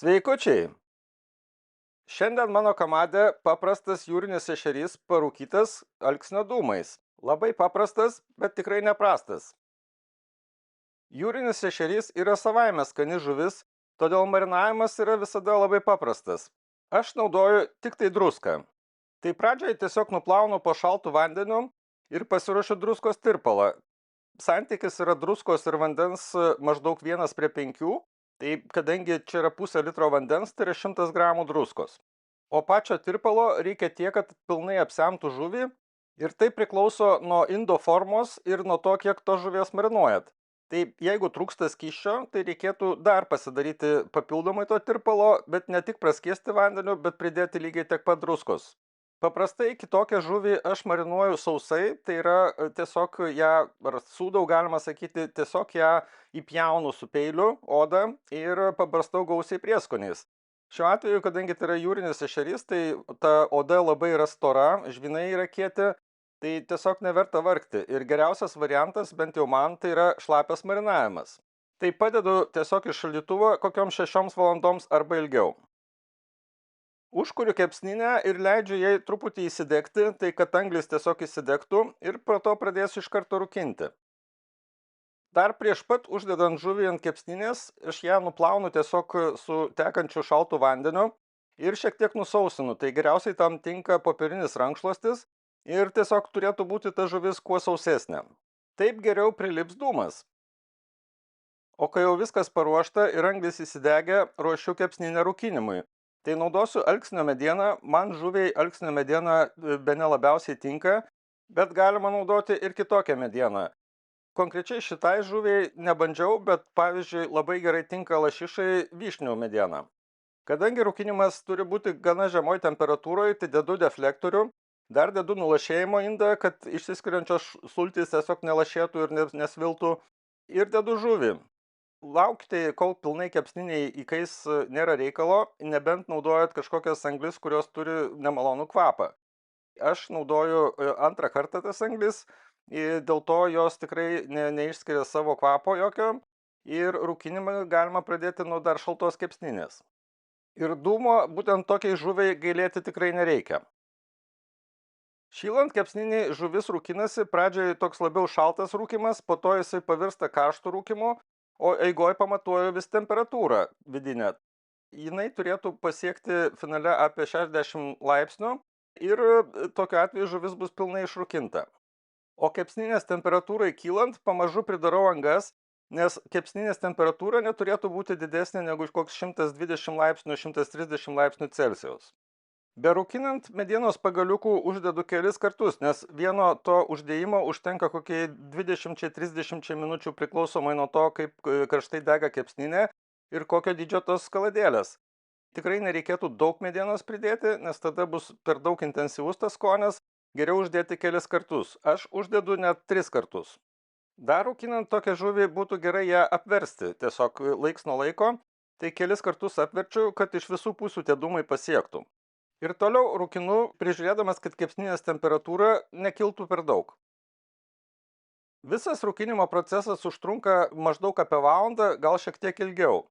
Sveikučiai! Šiandien mano kamade paprastas jūrinis ešerys parūkytas alksnio dūmais. Labai paprastas, bet tikrai neprastas. Jūrinis ešerys yra savaime skani žuvis, todėl marinavimas yra visada labai paprastas. Aš naudoju tik tai druską. Tai pradžiai tiesiog nuplaunu po šaltu vandeniu ir pasiruošiu druskos tirpalą. Santykis yra druskos ir vandens maždaug 1:5, tai kadangi čia yra pusė litro vandens, tai yra 100 gramų druskos. O pačio tirpalo reikia tiek, kad pilnai apsemtų žuvį ir tai priklauso nuo indo formos ir nuo to, kiek to žuvies marinuojat. Tai jeigu trūksta skysčio, tai reikėtų dar pasidaryti papildomai to tirpalo, bet ne tik praskiesti vandeniu, bet pridėti lygiai tiek pat druskos. Paprastai kitokią žuvį aš marinuoju sausai, tai yra tiesiog ją, ar sūdau galima sakyti, tiesiog ją įpjaunu su peiliu, odą ir pabarstau gausiai prieskoniais. Šiuo atveju, kadangi tai yra jūrinis ešerys, tai ta oda labai yra stora, žvynai yra kieti, tai tiesiog neverta vargti. Ir geriausias variantas, bent jau man, tai yra šlapias marinavimas. Tai padedu tiesiog iš šaldytuvo kokiom 6 valandoms arba ilgiau. Užkuriu kepsninę ir leidžiu jai truputį įsidegti, tai kad anglis tiesiog įsidegtų ir po to pradėsiu iš karto rūkinti. Dar prieš pat uždedant žuvį ant kepsninės, aš ją nuplaunu tiesiog su tekančiu šaltu vandeniu ir šiek tiek nusausinu. Tai geriausiai tam tinka popierinis rankšluostis ir tiesiog turėtų būti ta žuvis kuo sausesnė. Taip geriau prilips dūmas. O kai jau viskas paruošta ir anglis įsidegė, ruošiu kepsninę rūkinimui. Tai naudosiu alksnio medieną, man žuviai alksnio mediena bene labiausiai tinka, bet galima naudoti ir kitokią medieną. Konkrečiai šitai žuviai nebandžiau, bet pavyzdžiui labai gerai tinka lašišai vyšnių mediena. Kadangi rūkinimas turi būti gana žemoj temperatūroje, tai dedu deflektorių, dar dedu nulašėjimo indą, kad išsiskiriančios sultys tiesiog nelašėtų ir nesviltų, ir dedu žuvį. Laukti, kol pilnai kepsniniai įkais, nėra reikalo, nebent naudojat kažkokias anglis, kurios turi nemalonų kvapą. Aš naudoju antrą kartą tas anglis, dėl to jos tikrai neišskiria savo kvapo jokio ir rūkinimą galima pradėti nuo dar šaltos kepsninės. Ir dūmo būtent tokiai žuviai gailėti tikrai nereikia. Šylant kepsniniai žuvis rūkinasi, pradžiai toks labiau šaltas rūkimas, po to jisai pavirsta karštų rūkimu, o eigoj pamatuoju vis temperatūrą vidinę. Jinai turėtų pasiekti finale apie 60 laipsnių ir tokiu atveju žuvis bus pilnai išrūkinta. O kepsninės temperatūrai kylant pamažu pridarau angas, nes kepsninės temperatūra neturėtų būti didesnė negu koks 120 laipsnių, 130 laipsnių Celsijaus. Berūkinant medienos pagaliukų uždedu kelis kartus, nes vieno to uždėjimo užtenka kokiai 20-30 minučių priklausomai nuo to, kaip karštai dega kepsninė ir kokio dydžio tos kaladėlės. Tikrai nereikėtų daug medienos pridėti, nes tada bus per daug intensyvus tas skonis, geriau uždėti kelis kartus. Aš uždedu net 3 kartus. Dar rūkinant tokią žuvį būtų gerai ją apversti, tiesiog laiks nuo laiko, tai kelis kartus apverčiu, kad iš visų pusių tie dūmai pasiektų. Ir toliau rūkinu, prižiūrėdamas, kad kepsninės temperatūra nekiltų per daug. Visas rūkinimo procesas užtrunka maždaug apie valandą, gal šiek tiek ilgiau.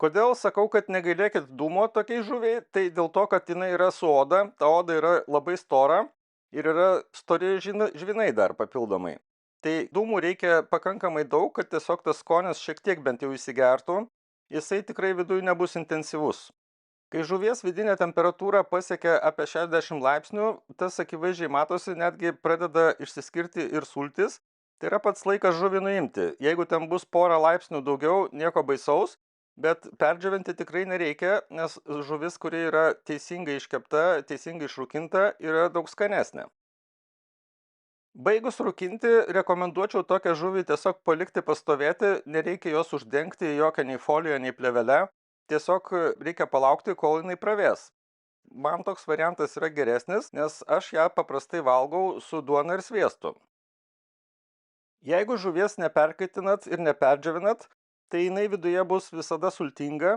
Kodėl sakau, kad negailėkit dūmo tokiai žuviai, tai dėl to, kad jinai yra su oda, ta oda yra labai stora ir yra stori žvynai dar papildomai. Tai dūmų reikia pakankamai daug, kad tiesiog tas skonis šiek tiek bent jau įsigertų, jisai tikrai viduje nebus intensyvus. Kai žuvies vidinė temperatūra pasiekia apie 60 laipsnių, tas akivaizdžiai matosi, netgi pradeda išsiskirti ir sultis, tai yra pats laikas žuvį nuimti. Jeigu ten bus porą laipsnių daugiau, nieko baisaus, bet perdžiovinti tikrai nereikia, nes žuvis, kuri yra teisingai iškepta, teisingai išrūkinta, yra daug skanesnė. Baigus rūkinti, rekomenduočiau tokią žuvį tiesiog palikti pastovėti, nereikia jos uždengti jokią nei foliją, nei plėvelę. Tiesiog reikia palaukti, kol jinai pravės. Man toks variantas yra geresnis, nes aš ją paprastai valgau su duona ir sviestu. Jeigu žuvies neperkaitinat ir neperdžiovinat, tai jinai viduje bus visada sultinga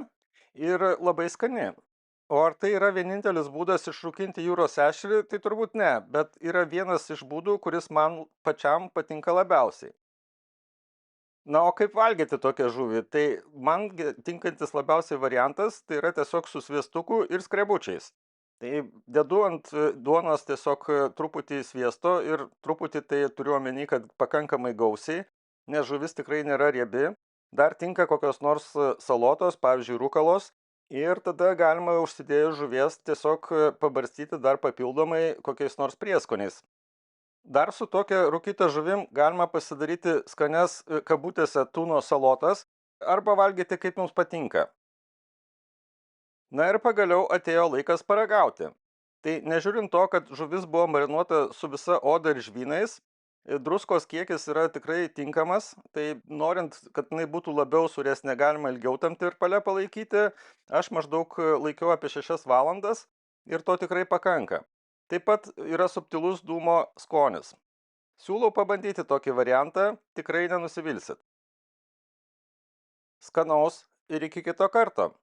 ir labai skani. O ar tai yra vienintelis būdas išrūkinti jūros ešerį, tai turbūt ne, bet yra vienas iš būdų, kuris man pačiam patinka labiausiai. Na, o kaip valgyti tokią žuvį? Tai man tinkantis labiausiai variantas tai yra tiesiog su sviestuku ir skrebučiais. Tai dedu ant duonos tiesiog truputį sviesto ir truputį tai turiu omeny, kad pakankamai gausiai, nes žuvis tikrai nėra riebi. Dar tinka kokios nors salotos, pavyzdžiui, rūkalos. Ir tada galima užsidėjus žuvies tiesiog pabarstyti dar papildomai kokiais nors prieskoniais. Dar su tokia rūkyta žuvim galima pasidaryti skanias kabutėse tūno salotas arba valgyti kaip jums patinka. Na ir pagaliau atėjo laikas paragauti. Tai nežiūrint to, kad žuvis buvo marinuota su visa oda ir žvynais, druskos kiekis yra tikrai tinkamas, tai norint, kad jinai būtų labiau suresnė, galima ilgiau tam tirpale palaikyti, aš maždaug laikiau apie 6 valandas ir to tikrai pakanka. Taip pat yra subtilus dūmo skonis. Siūlau pabandyti tokį variantą, tikrai nenusivilsit. Skanaus ir iki kito karto.